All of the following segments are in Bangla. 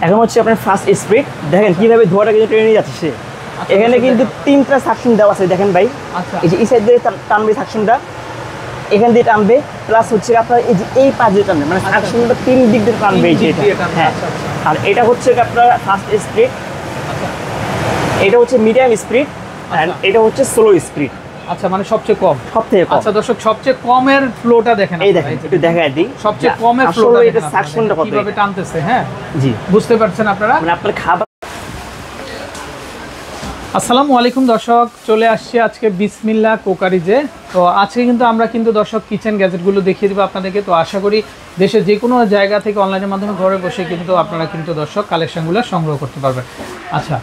এখন হচ্ছে আপনার ফার্স্ট স্পিড, দেখেন কিভাবে ধোঁয়াটা কিন্তু টেনে নিয়ে যাচ্ছে সে। এখানে কিন্তু 3টা সাকশন দেওয়া আছে, দেখেন ভাই। এই যে এই সাইড দিয়ে টানবে সাকশনটা, এখান দিয়ে টানবে, প্লাস হচ্ছে আপনার এই যে এই পাশ দিয়ে টানবে, মানে সাকশনটা 3 দিক দিয়ে টানবে এই যে এটা। হ্যাঁ, আর এটা হচ্ছে আপনার ফার্স্ট স্পিড, এটা হচ্ছে মিডিয়াম স্পিড, আর এটা হচ্ছে স্লো স্পিড। আচ্ছা, মানে সবচেয়ে কম, সবথেকে কম। আচ্ছা দর্শক, সবচেয়ে কমের ফ্লোটা দেখেন, এই দেখেন, একটু দেখায় দিই সবচেয়ে কমের ফ্লোটা আসলে এটা সাকশনটা কত কিভাবে টানতেছে। হ্যাঁ জি, বুঝতে পারছেন আপনারা। মানে আপনার খাবার। আসসালামু আলাইকুম দর্শক, চলে আসছি আজকে বিসমিল্লাহ কোকারিজে। তো আজকে কিন্তু আমরা কিন্তু দর্শক কিচেন গ্যাজেটগুলো দেখিয়ে দেবো আপনাদেরকে। তো আশা করি দেশের যে কোনো জায়গা থেকে অনলাইনের মাধ্যমে ঘরে বসে কিন্তু আপনারা কিন্তু দর্শক কালেকশনগুলো সংগ্রহ করতে পারবেন। আচ্ছা,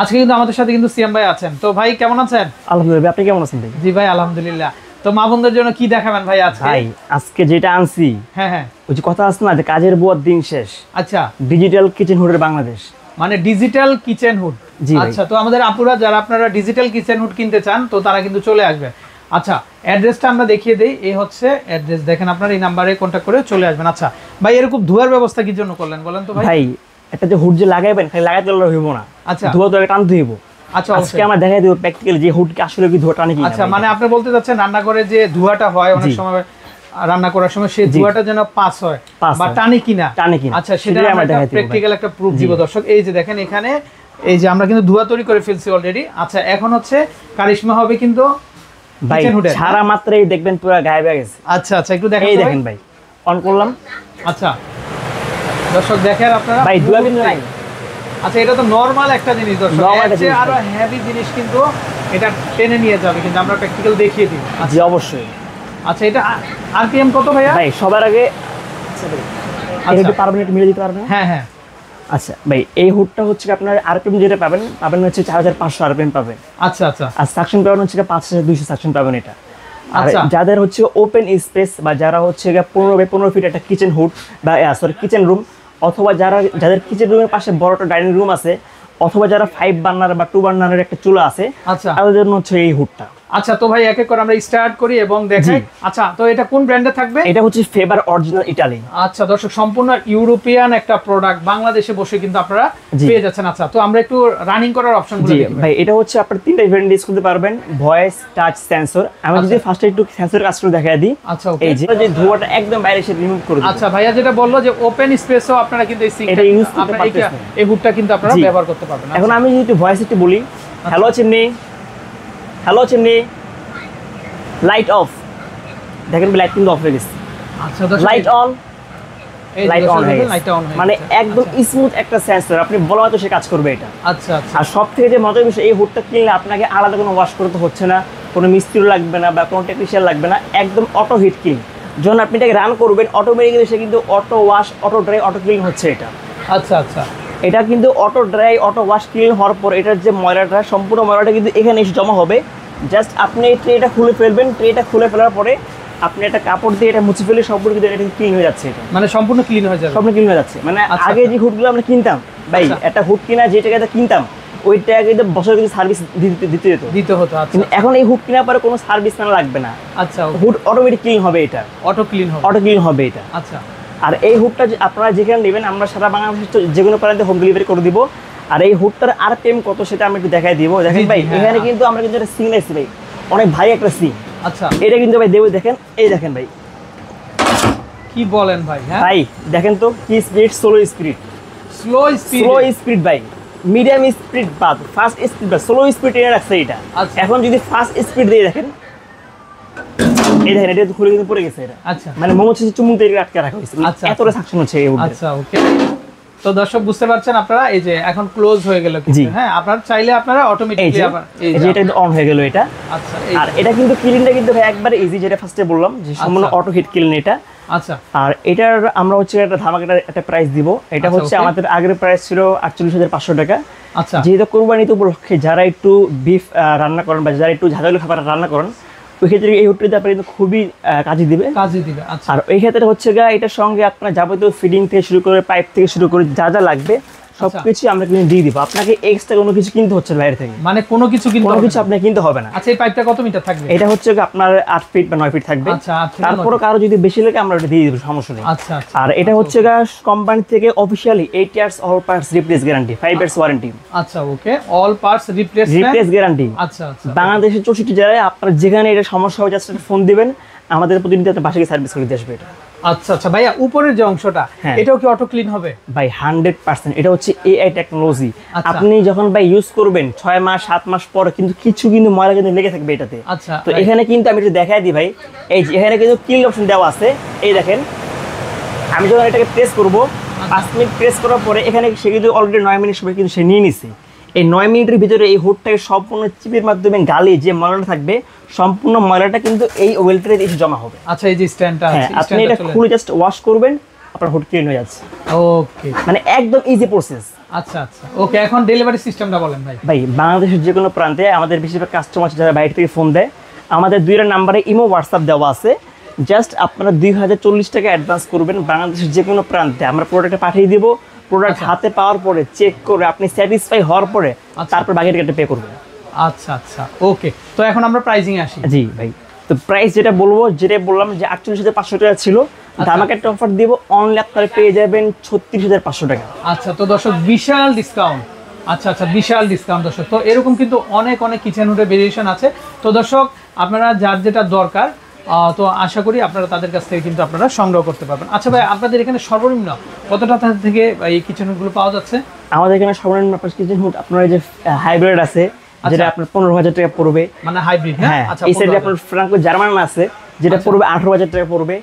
আজকে কিন্তু আমাদের সাথে কিন্তু সিয়াম ভাই আছেন। তো ভাই কেমন আছেন? আলহামদুলিল্লাহ, আপনি কেমন আছেন ভাই? জি ভাই আলহামদুলিল্লাহ। তো মা বোনদের জন্য কি দেখাবেন ভাই আজকে? ভাই আজকে যেটা আনছি, হ্যাঁ ওই যে কথা আছে না যে কাজের বুয়ার দিন শেষ। আচ্ছা, ডিজিটাল কিচেন হুডের বাংলাদেশ, মানে ডিজিটাল কিচেন হুড। আচ্ছা, তো আমাদের আপুরা যারা আপনারা ডিজিটাল কিচেন হুড কিনতে চান, তো তারা কিন্তু চলে আসবে। আচ্ছা, অ্যাড্রেসটা আমরা দেখিয়ে দেই। এই হচ্ছে অ্যাড্রেস, দেখেন আপনারা এই নাম্বারে কন্ট্যাক্ট করে চলে আসবেন। আচ্ছা ভাই, এরকম ধোয়ার ব্যবস্থা কি জন্য করলেন বলেন তো ভাই? ভাই একটা যে হুড যে লাগাইবেন, খালি লাগাইতে হইব না। আচ্ছা, ধোয়া তো টানতে হইব। আচ্ছা, আজকে আমরা দেখাই দেব প্র্যাকটিক্যালি যে হুড আসলে কি ধোয়া টানে কি। আচ্ছা, মানে আপনি বলতে চাচ্ছেন রান্নাঘরে যে ধোঁয়াটা হয় অনেক সময় রান্না করার সময়, সেই ধোঁয়াটা যেন পাস হয় বা টানে কিনা। আচ্ছা, সেটা আমরা প্র্যাকটিক্যাল একটা প্রুফ দিব দর্শক। এই যে দেখেন এখানে, এই যে আমরা কিন্তু ধোঁয়া তৈরি করে ফেলছি অলরেডি। আচ্ছা, এখন হচ্ছে কারিশমা হবে কিন্তু ভাই, সারা মাত্রাই দেখবেন পুরো গায়েব হয়ে গেছে। আচ্ছা আচ্ছা, একটু দেখেন। এই দেখেন ভাই, অন করলাম। আচ্ছা দর্শক দেখেন আপনারা, ভাই ধোঁয়া কিন্তু নাই। আচ্ছা, এটা তো নরমাল একটা জিনিস দর্শক, আরো হেভি জিনিস কিন্তু এটা টেনে নিয়ে যাবে, কিন্তু আমরা প্র্যাকটিক্যাল দেখিয়ে দিই। জি অবশ্যই। আচ্ছা, এটা আরপিএম কত ভাইয়া? ভাই সবার আগে এটা একটু পারবেন, একটু মিলে দিতে পারবেন? হ্যাঁ হ্যাঁ। আচ্ছা ভাই, এই হুডটা হচ্ছে আপনার আরপিএম যেটা পাবেন হচ্ছে 4500 আরপিএম পাবেন। আচ্ছা আচ্ছা। আর সাকশন পাবেন হচ্ছে 5200 সাকশন পাবেন এটা। আর আচ্ছা, যাদের হচ্ছে ওপেন স্পেস বা যারা হচ্ছে 15 ফিট একটা কিচেন হুড বা সরি কিচেন রুম, অথবা যাদের কিচেন রুমের পাশে বড় একটা ডাইনিং রুম আছে, অথবা যারা 5 বার্নার বা 2 বার্নারের একটা চুলা আছে, আচ্ছা তাদের জন্য হচ্ছে এই হুডটা। আচ্ছা, তো ভাই এক এক করে আমরা স্টার্ট করি এবং দেখাই। আচ্ছা, তো এটা কোন ব্র্যান্ডে থাকবে? এটা হচ্ছে ফেবার অরিজিনাল ইটালি। আচ্ছা দর্শক, সম্পূর্ণ ইউরোপিয়ান একটা প্রোডাক্ট, বাংলাদেশে বসে কিন্তু আপনারা পেয়ে যাচ্ছেন। আচ্ছা, তো আমরা একটু রানিং করার অপশনগুলো দেখি ভাই। এটা হচ্ছে আপনারা 3টা ভেরিয়েন্ট ইউজ করতে পারবেন, ভয়েস, টাচ, সেন্সর। আমি যদি ফার্স্টে একটু সেন্সর কাজটা দেখাই দিই। আচ্ছা, ওকে। এই যে ধোঁয়াটা একদম বাইরে এসে রিমুভ করে দিই। আচ্ছা, ভাইয়া যেটা বললো যে ওপেন স্পেসও আপনারা কিন্তু এটা ইউজ করতে পারবেন, এই হুডটা কিন্তু আপনারা ব্যবহার করতে পারবেন। এখন আমি যদি একটু ভয়েস একটু বলি, hello chimney, hello chimney, light off. দেখেন লাইট কিন্তু অফ হয়ে গেছে। আচ্ছা, লাইট অন, লাইট অন হয়ে গেছে। মানে একদম স্মুথ একটা সেন্সর, আপনি বলা মতো সে কাজ করবে এটা। আচ্ছা আচ্ছা। আর সবথেকে যে মজার বিষয়, এই হুডটা কিনলে আপনাকে আলাদা কোনো ওয়াশ করতে হচ্ছে না, কোনো মিস্ত্রি লাগবে না বা কোনো টেকনিশিয়ান লাগবে না, একদম অটো হিট ক্লিন। যখন আপনি এটাকে রান করবেন অটোমেটিক্যালি সে কিন্তু auto wash, auto dry, auto clean হচ্ছে এটা। আচ্ছা আচ্ছা। এটা কিন্তু auto dry, auto wash clean হওয়ার পর এটার যে ময়লাটা, সম্পূর্ণ ময়লাটা কিন্তু এখানে এসে জমা হবে। জাস্ট আপনি এই ট্রেটা খুলে ফেলবেন, ট্রেটা খুলে ফেলার পরে আপনি একটা কাপড় দিয়ে এটা মুছে ফেলে সম্পূর্ণ কিন্তু এটা ক্লিন হয়ে যাচ্ছে। এটা মানে সম্পূর্ণ ক্লিন হয়ে যাবে, সম্পূর্ণ ক্লিন হয়ে যাচ্ছে। মানে আগে যে হুডগুলো আমরা কিনতাম ভাই, একটা হুড কিনা যে টাকাটা কিনতাম, ওই টাকা কিন্তু বছরে কিন্তু সার্ভিস দিতে হতো। কিন্তু এখন এই হুড কেনার পরে কোনো সার্ভিস না লাগবে না। আচ্ছা, হুড অটোমেটিক ক্লিন হবে, এটা অটো ক্লিন হবে এটা। আচ্ছা, আর এই হুডটা আপনারা যেখানে নেবেন আমরা সারা বাংলাদেশের যে কোনো প্রান্তে হোম ডেলিভারি করে দিব। আর এই হুডটার আরপিএম কত সেটা আমি একটু দেখাই দিব। দেখেন ভাই, এখানে কিন্তু আমরা কিন্তু একটা সিন আছে ভাই, অনেক ভাই একটা সিন। আচ্ছা, এটা কিন্তু ভাই দেবো, দেখেন, এই দেখেন ভাই, কি বলেন ভাই? হ্যাঁ ভাই দেখেন তো কি স্পিড, স্লো স্পিড ভাই, মিডিয়াম স্পিড বাদ, ফাস্ট স্পিড বাদ, স্লো স্পিড এনে রাখছে এটা। এখন যদি ফাস্ট স্পিড দিয়ে দেখেন, এই দেখেন এটা খুলে কিন্তু পড়ে গেছে এটা। আচ্ছা, মানে মোমো হচ্ছে চুমুক দিয়ে আটকে রাখা হয়েছে, এতটা সাকশন হচ্ছে এই হুডে। আচ্ছা, ওকে। তো দর্শক বুঝতে পারছেন আপনারা, এই যে এখন ক্লোজ হয়ে গেল কিন্তু। হ্যাঁ, আপনারা চাইলে আপনারা অটোমেটিক্যালি আবার এই যে এটা কিন্তু অন হয়ে গেল এটা। আচ্ছা, আর এটা কিন্তু ক্লিনটা কিন্তু ভাই একবারে ইজি, যেটা ফার্স্টে বললাম যে সম্পূর্ণ অটো হিট ক্লিন এটা। আচ্ছা, আর এটার আমরা হচ্ছে একটা ধামাকাটা একটা প্রাইস দিব। এটা হচ্ছে আমাদের আগের প্রাইস ছিল 48500 টাকা। আচ্ছা, যেহেতু কুরবানি উপলক্ষে যারা একটু বিফ রান্না করেন বা যারা একটু ঝাঁঝালো খাবার রান্না করেন, ওই ক্ষেত্রে এই হুডটা আপনার কিন্তু খুবই কাজে দিবে। আচ্ছা, আর এই ক্ষেত্রে হচ্ছে এটার সঙ্গে আপনার যাবতীয় ফিডিং থেকে শুরু করে পাইপ থেকে শুরু করে যা যা লাগবে সবকিছু আমরা কিনে দিয়ে দিব, আপনাকে এক্সট্রা কোনো কিছু কিনতে হচ্ছে না বাইরে থেকে, মানে কোনো কিছু কিনতে কোনো হবে কিছু না? আপনাকে কিনতে হবে না। আচ্ছা এই পাইপটা কত মিটার থাকবে? এটা হচ্ছে আপনার 8 ফিট বা 9 ফিট থাকবে। আচ্ছা 8 থেকে 9 তারপরে কারো যদি বেশি লাগে আমরা ওটা দিয়ে দিব, সমস্যা নেই। আচ্ছা আচ্ছা। আর এটা হচ্ছে কোম্পানি থেকে officially 8 years all parts replace guarantee, 5 years warranty. আচ্ছা ওকে, অল পার্টস রিপ্লেস গ্যারান্টি। আচ্ছা আচ্ছা। বাংলাদেশের 64 জেলায় আপনারা যেখানে এটা সমস্যা হয় জাস্ট ফোন দিবেন, আমাদের প্রতিনিধি আপনার বাসায় সার্ভিস করে দিয়ে আসবে এটা। আচ্ছা আচ্ছা ভাইয়া, উপরের যে অংশটা এটাও কি অটো ক্লিন হবে? ভাই 100%, এটা হচ্ছে এআই টেকনোলজি। আচ্ছা। আপনি যখন ভাই ইউজ করবেন 6 মাস 7 মাস পরে কিন্তু কিছু কিন্তু ময়লা কিন্তু লেগে থাকবে এটাতে। আচ্ছা, তো এখানে কিন্তু আমি একটু দেখাই দিই ভাই, এই যে এখানে কিন্তু কিল অপশন দেওয়া আছে, এই দেখেন আমি যখন এটাকে প্রেস করব 5 মিনিট প্রেস করার পরে এখানে সে কিন্তু অলরেডি 9 মিনিট সময় কিন্তু সে নিয়ে নিছে। এই 9 মিনিটের ভিতরে এই হুডটাকে সম্পূর্ণ চিপের মাধ্যমে গালে যে ময়লাটা থাকবে সম্পূর্ণ ময়লাটা কিন্তু এই ওয়েলটারে এসে জমা হবে। আচ্ছা এই যে স্ট্যান্ডটা আছে, আপনি এটা খুলে জাস্ট ওয়াশ করবেন, আপনার হুড ক্লিন হয়ে যাচ্ছে। ওকে, মানে একদম ইজি প্রসেস। আচ্ছা আচ্ছা ওকে। এখন ডেলিভারি সিস্টেমটা বলেন ভাই। ভাই বাংলাদেশের যে কোনো প্রান্তে আমাদের বেশিরভাগ কাস্টমার যারা বাইরে থেকে ফোন দেয়, আমাদের 2 নাম্বারে ইমো হোয়াটসঅ্যাপ দেওয়া আছে। জাস্ট আপনারা 2040 টাকা অ্যাডভান্স করবেন, বাংলাদেশের যে কোনো প্রান্তে আমরা প্রোডাক্টটা পাঠিয়ে দিব। প্রোডাক্ট হাতে পাওয়ার পরে চেক করে আপনি স্যাটিসফাই হওয়ার পরে তারপর বাকি টাকাটা পে করবেন। আচ্ছা আচ্ছা ওকে। তো এখন আমরা প্রাইজিং এ আসি। জি ভাই, তো প্রাইস যেটা বলবো, যেটা বললাম যে 48,500 টাকা ছিল, আমাকে একটা অফার দিব, অনলি আপনারা পেয়ে যাবেন 36,500 টাকা। আচ্ছা তো দর্শক বিশাল ডিসকাউন্ট। আচ্ছা আচ্ছা বিশাল ডিসকাউন্ট দর্শক। তো এরকম কিন্তু অনেক অনেক কিচেন হুডের ভেরিয়েশন আছে। তো দর্শক আপনারা যার যেটা দরকার তো আশা করি আপনারা তাদের কাছ থেকে কিন্তু আপনারা সংগ্রহ করতে পারবেন। আচ্ছা ভাই, আপনাদের এখানে সর্বনিম্ন কত টাকা থেকে এই কিচেন হুডগুলো পাওয়া যাচ্ছে? আমাদের এখানে সর্বনিম্ন আপনার কিচেন হুড আপনার যে হাইব্রিড আছে, যেটা আপনার 15,000 টাকা পড়বে, মানে হাইব্রিড। হ্যাঁ আচ্ছা। এই সাইডে আপনার ফ্রাঙ্কো জার্মান আছে, যেটা পড়বে 18,000 টাকা পড়বে।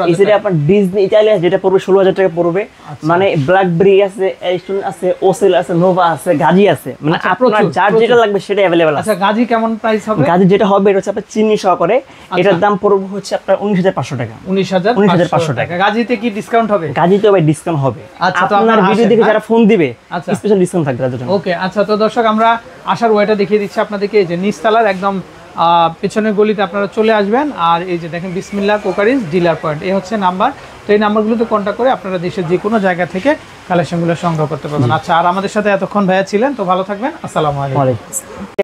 এই সাইডে আপনার ডিজনি ইতালিয়ান যেটা পড়বে 16,000 টাকা পড়বে। মানে ব্ল্যাকবেরি আছে, এস্টন আছে, ওসেল আছে, নোভা আছে, গাজি আছে, মানে আপনার যার যেটা লাগবে সেটা अवेलेबल আছে। আচ্ছা গাজি কেমন প্রাইস হবে? গাজি যেটা হবে এটা হচ্ছে আপনার চিনি সহকারে, এটার দাম পড়বে হচ্ছে আপনার 19,500 টাকা। 19,500 টাকা। গাজিতে কি ডিসকাউন্ট হবে? গাজিতে ভাই ডিসকাউন্ট হবে। আচ্ছা, তো আপনার ভিডিও দেখে যারা ফোন দিবে স্পেশাল ডিসকাউন্ট থাকবে তাদের জন্য। ওকে আচ্ছা। তো দর্শক আমরা আসার ওয়েটা দেখিয়ে দিচ্ছি আপনাদেরকে। এই যে নিচতলার একদম পেছনের গলিতে আপনারা চলে আসবেন। আর এই যে দেখেন বিসমিল্লাহ কোকারিজ ডিলার পয়েন্ট, এই হচ্ছে নাম্বার। তো এই নাম্বারগুলোতে কন্ট্যাক্ট করে আপনারা দেশের যে কোনো জায়গা থেকে কালেকশনগুলো সংগ্রহ করতে পারবেন। আচ্ছা, আর আমাদের সাথে এতক্ষণ ভাইয়া ছিলেন, তো ভালো থাকবেন। আসসালামু আলাইকুম।